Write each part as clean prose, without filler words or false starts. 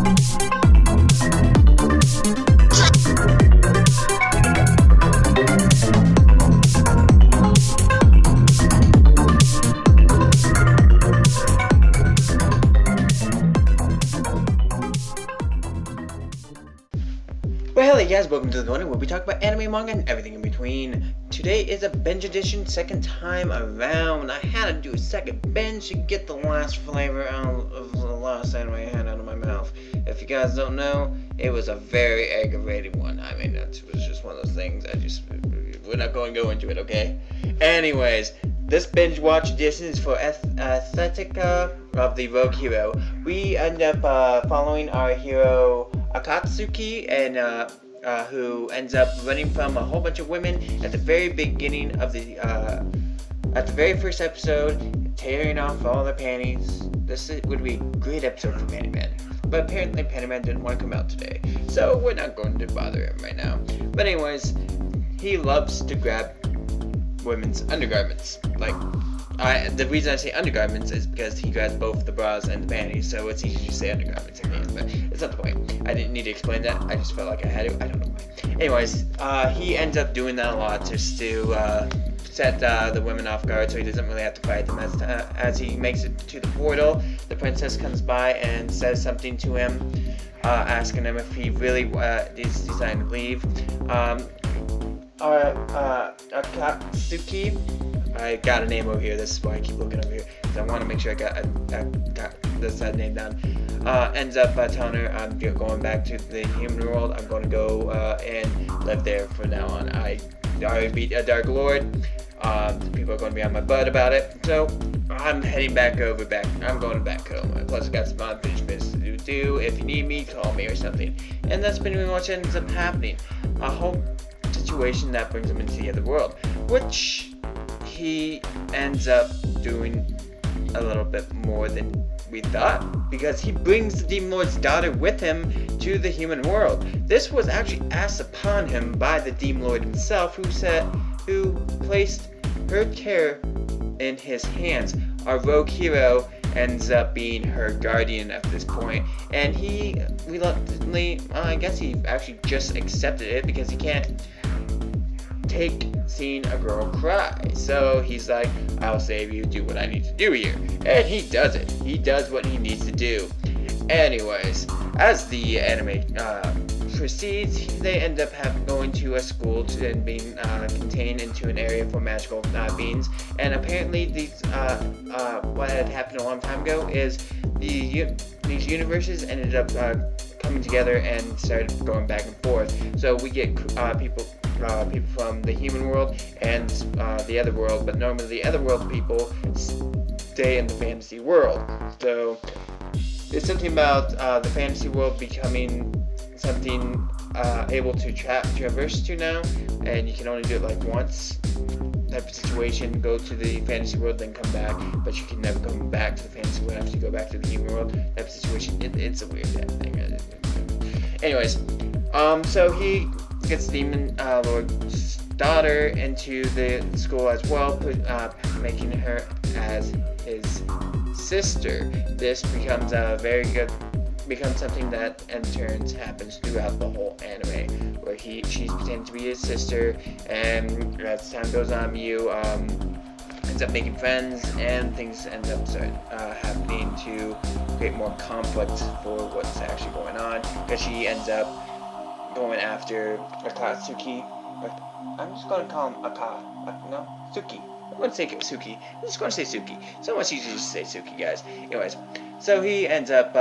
Well, hey guys, welcome to TheCorner, where we talk about anime, manga, and everything in between. Today is a binge edition, second time around. I had to do a second binge to get the last flavor out of the last anime I had out of my mouth. If you guys don't know, it was a very aggravating one. I mean, that was just one of those things. We're not going to go into it, okay? Anyways, this binge watch edition is for Aesthetica of the Rogue Hero. We end up following our hero Akatsuki, and who ends up running from a whole bunch of women at the very beginning of at the very first episode, tearing off all their panties. This would be a great episode for Panty Man, but apparently Panty Man didn't want to come out today, so we're not going to bother him right now. But anyways, he loves to grab women's undergarments. The reason I say undergarments is because he grabs both the bras and the panties, so it's easy to say undergarments again, but it's not the point. I didn't need to explain that, I just felt like I had to, I don't know why. Anyways, he ends up doing that a lot just to set the women off guard, so he doesn't really have to fight them. As he makes it to the portal, the princess comes by and says something to him, asking him if he really is deciding to leave. Akatsuki, I got a name over here, this is why I keep looking over here, because I want to make sure I got this name down. Ends up telling her, I'm going back to the human world, I'm going to go and live there from now on. I already beat a Dark Lord, people are going to be on my butt about it, so I'm heading back. I'm going back home. Plus I got some unfinished business to do. If you need me, call me or something. And that's pretty much what ends up happening. A whole situation that brings him into the other world, which he ends up doing a little bit more than we thought, because he brings the Demon Lord's daughter with him to the human world. This was actually asked upon him by the Demon Lord himself, who placed her care in his hands. Our rogue hero ends up being her guardian at this point, and he reluctantly, I guess he actually just accepted it, because he can't take seeing a girl cry. So he's like, I'll save you, do what I need to do here. And he does it. He does what he needs to do. Anyways, as the anime proceeds, they end up going to a school and being contained into an area for magical beings. And apparently these, what had happened a long time ago is these universes ended up coming together and started going back and forth. So we get people from the human world and the other world, but normally the other world people stay in the fantasy world. So it's something about the fantasy world becoming something able to traverse to now, and you can only do it like once. Type of situation, go to the fantasy world, then come back, but you can never come back to the fantasy world after you go back to the human world. Type of situation. It's a weird thing. Anyways, so he gets Demon Lord's daughter into the school as well, making her as his sister. This becomes becomes something that in turns happens throughout the whole anime, where she's pretending to be his sister, and as time goes on, Miu ends up making friends, and things end up happening to create more conflict for what's actually going on, because she ends up going after Akatsuki. I'm just going to call him Suki. I'm going to say Suki. I'm just going to say Suki. So much easier to say Suki, guys. Anyways, so he ends up,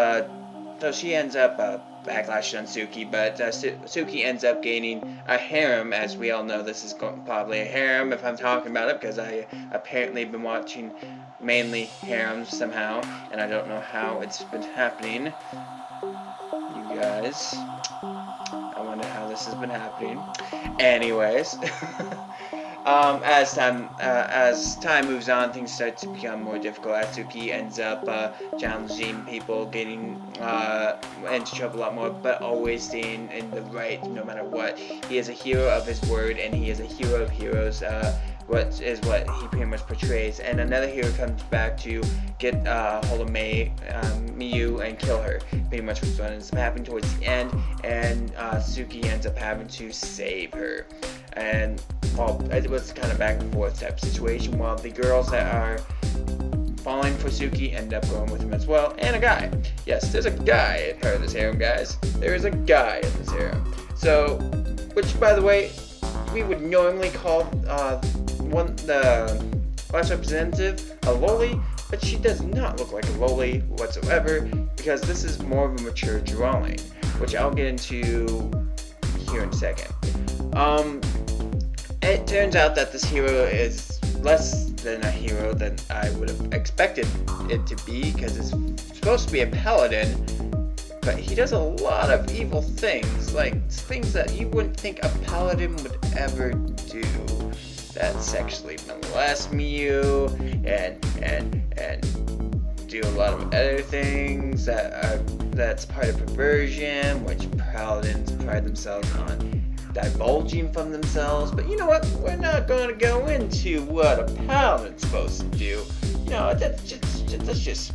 she ends up backlashing on Suki, but Suki ends up gaining a harem. As we all know, this is probably a harem if I'm talking about it, because I apparently been watching mainly harems somehow, and I don't know how it's been happening. You guys, I wonder how this has been happening. Anyways, as time moves on, things start to become more difficult. Atsuki ends up challenging people, getting into trouble a lot more, but always staying in the right no matter what. He is a hero of his word, and he is a hero of heroes, what he pretty much portrays. And another hero comes back to get hold of Miyu and kill her. Pretty much what's ends up happening towards the end, and Suki ends up having to save her. And it was kind of back and forth type situation, while the girls that are falling for Suki end up going with him as well. And a guy. Yes, there's a guy in part of this harem, guys. There is a guy in this harem. So, which, by the way, we would normally call the last representative a loli, but she does not look like a loli whatsoever, because this is more of a mature drawing, which I'll get into here in a second. It turns out that this hero is less than a hero than I would have expected it to be, because it's supposed to be a paladin, but he does a lot of evil things, like things that you wouldn't think a paladin would ever do. That sexually molest Miyu and do a lot of other things that's part of perversion, which paladins pride themselves on divulging from themselves. But you know what? We're not going to go into what a paladin's supposed to do. You know, that's just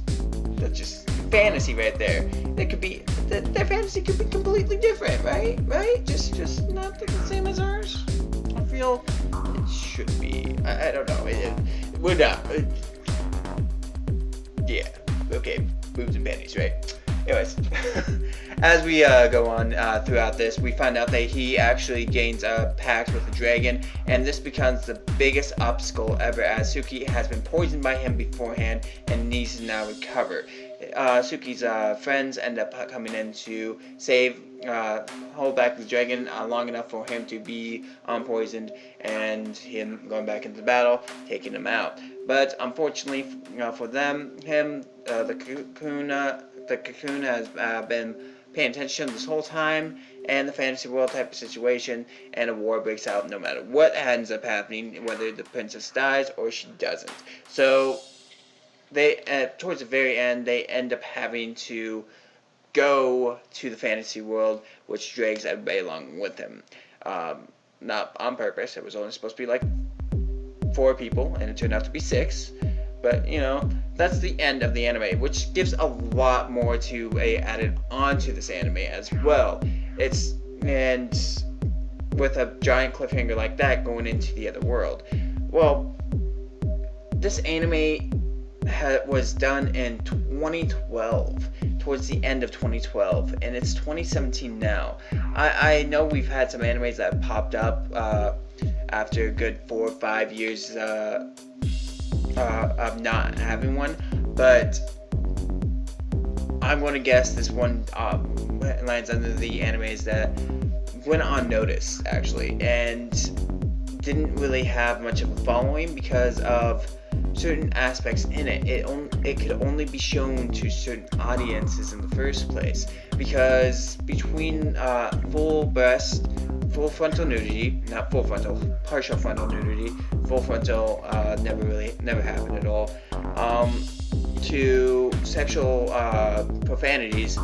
fantasy right there. It could be their fantasy could be completely different, right? Right? Just not the same as ours. I feel it should be. I don't know. We're not. Yeah. Okay. Boobs and panties, right? Anyways, as we go on throughout this, we find out that he actually gains a pact with the dragon, and this becomes the biggest obstacle ever, as Suki has been poisoned by him beforehand and needs to now recover. Suki's friends end up coming in to hold back the dragon long enough for him to be unpoisoned, and him going back into the battle, taking him out. But unfortunately for the cocoon has been paying attention this whole time, and the fantasy world type of situation, and a war breaks out no matter what ends up happening, whether the princess dies or she doesn't. So they, towards the very end, they end up having to go to the fantasy world, which drags everybody along with him. Not on purpose. It was only supposed to be like 4 people, and it turned out to be 6. But, you know, that's the end of the anime, which gives a lot more to be added onto this anime as well. And with a giant cliffhanger like that going into the other world. Well, this anime was done in 2012, towards the end of 2012, and it's 2017 now. I know we've had some animes that have popped up after a good 4 or 5 years of not having one, but I'm going to guess this one lands under the animes that went unnoticed, actually, and didn't really have much of a following because of certain aspects in it. It could only be shown to certain audiences in the first place, because between full frontal nudity, not full frontal, partial frontal nudity, full frontal never happened at all, to sexual profanities,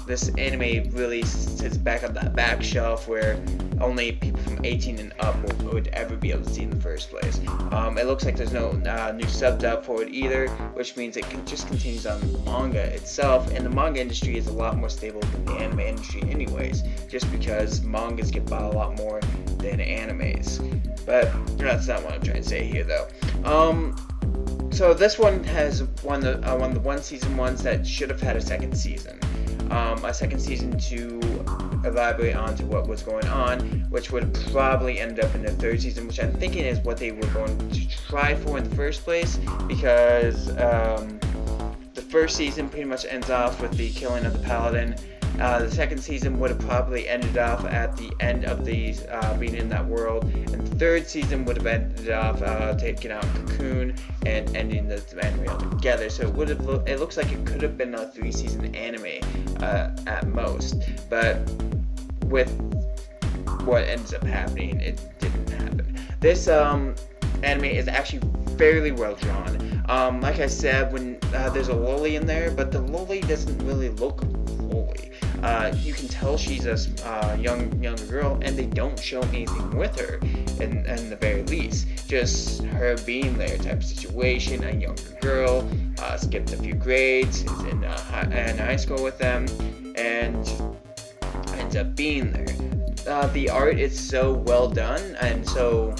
this anime really sits back on that back shelf where only people from 18 and up would ever be able to see in the first place. It looks like there's no new sub-dub for it either, which means it just continues on manga itself, and the manga industry is a lot more stable than the anime industry anyways, just because mangas get bought a lot more than animes. But that's not what I'm trying to say here, though. So this one has one of the one-season ones that should have had a second season. A second season to elaborate on to what was going on, which would probably end up in the 3rd season, which I'm thinking is what they were going to try for in the first place, because the first season pretty much ends off with the killing of the paladin. The second season would have probably ended off at the end of the being in that world, and the 3rd season would have ended off taking out Cocoon and ending the anime altogether. So it looks like it could have been a 3-season anime at most, but with what ends up happening, it didn't happen. This anime is actually fairly well drawn. Like I said, when there's a loli in there, but the loli doesn't really look loli. You can tell she's a younger girl, and they don't show anything with her, in the very least. Just her being there type of situation. A younger girl, skipped a few grades, is in high school with them, and ends up being there. The art is so well done and so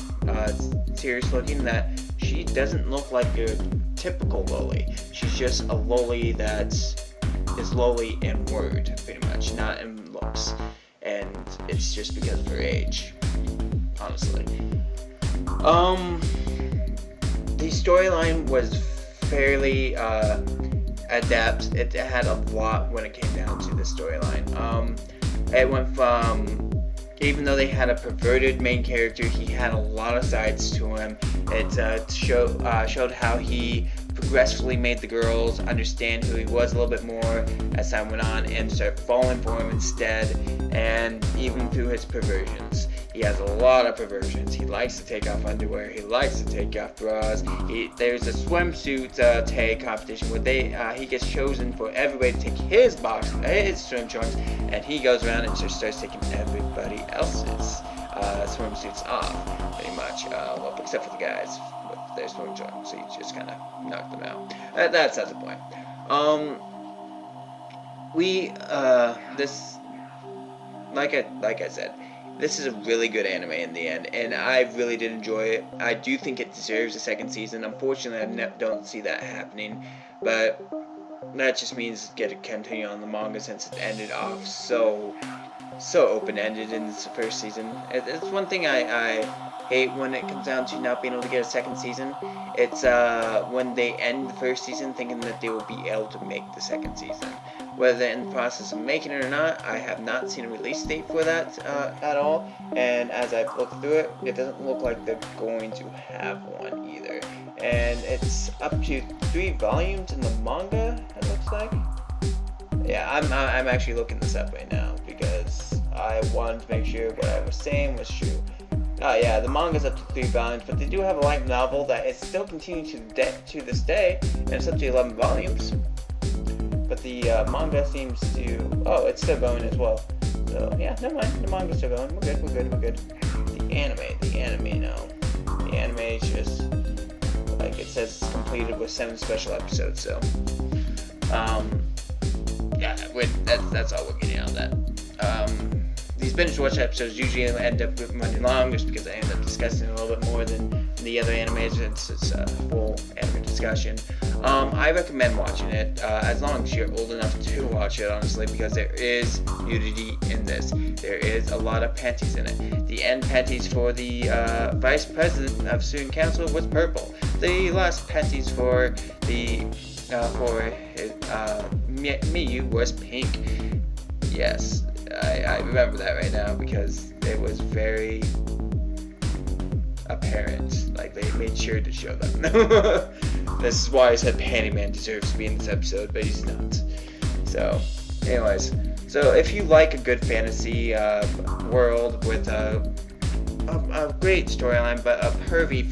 serious looking that she doesn't look like a typical loli. She's just a loli that is loli in word, pretty much, not in looks. And it's just because of her age, honestly. The storyline was fairly adept. It had a lot when it came down to the storyline. It went from, even though they had a perverted main character, he had a lot of sides to him. It showed how he progressively made the girls understand who he was a little bit more as time went on and start falling for him instead, and even through his perversions. He has a lot of perversions. He likes to take off underwear. He likes to take off bras. There's a swimsuit tag competition where he gets chosen for everybody to take his swim trunks, and he goes around and just starts taking everybody else's swimsuits off, pretty much. Well, except for the guys with their swim trunks, so he just kind of knocked them out. That's the point. Like I said, this is a really good anime in the end, and I really did enjoy it. I do think it deserves a second season. Unfortunately, I don't see that happening, but that just means get to continue on the manga since it ended off so open-ended in this first season. It's one thing I hate when it comes down to not being able to get a second season. It's when they end the first season thinking that they will be able to make the second season. Whether they're in the process of making it or not, I have not seen a release date for that at all. And as I've looked through it, it doesn't look like they're going to have one either. And it's up to 3 volumes in the manga, it looks like. Yeah, I'm actually looking this up right now because I wanted to make sure what I was saying was true. Yeah, the manga's up to 3 volumes, but they do have a light novel that is still continuing to this day, and it's up to 11 volumes. But the manga seems to... Oh, it's still going as well. So, yeah, never mind. The manga's still going. We're good. The anime, no. The anime is just... Like, it says it's completed with 7 special episodes, so... Yeah, that's all we're getting out of that. These binge watch episodes usually end up running long just because I end up discussing a little bit more than the other animes. It's a full anime discussion. I recommend watching it as long as you're old enough to watch it, honestly, because there is nudity in this. There is a lot of panties in it. The end panties for the vice president of student council was purple. The last panties for Miyu was pink. Yes, I remember that right now because it was very apparent. Like, they made sure to show them. This is why I said Pantyman deserves to be in this episode, but he's not. So, anyways. So, if you like a good fantasy world with a great storyline, but a pervy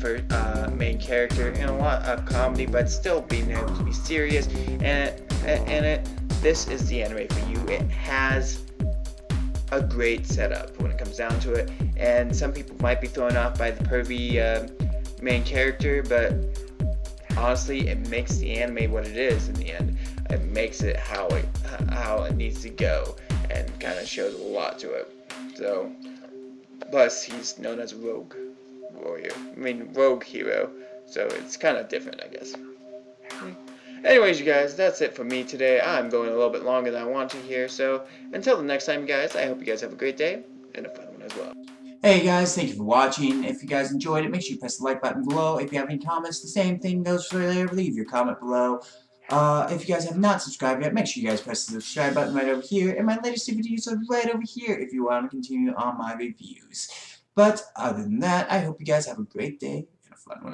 main character, and a lot of comedy, but still being able to be serious, this is the anime for you. It has a great setup when it comes down to it, and some people might be thrown off by the pervy main character, but honestly, it makes the anime what it is in the end. It makes it how it needs to go, and kind of shows a lot to it. So, plus he's known as a rogue hero, so it's kind of different, I guess. Anyways, you guys, that's it for me today. I'm going a little bit longer than I want to here, so until the next time, guys, I hope you guys have a great day, and a fun one as well. Hey guys, thank you for watching. If you guys enjoyed it, make sure you press the like button below. If you have any comments, the same thing goes for there. Leave your comment below. If you guys have not subscribed yet, make sure you guys press the subscribe button right over here, and my latest videos are right over here if you want to continue on my reviews. But other than that, I hope you guys have a great day and a fun one.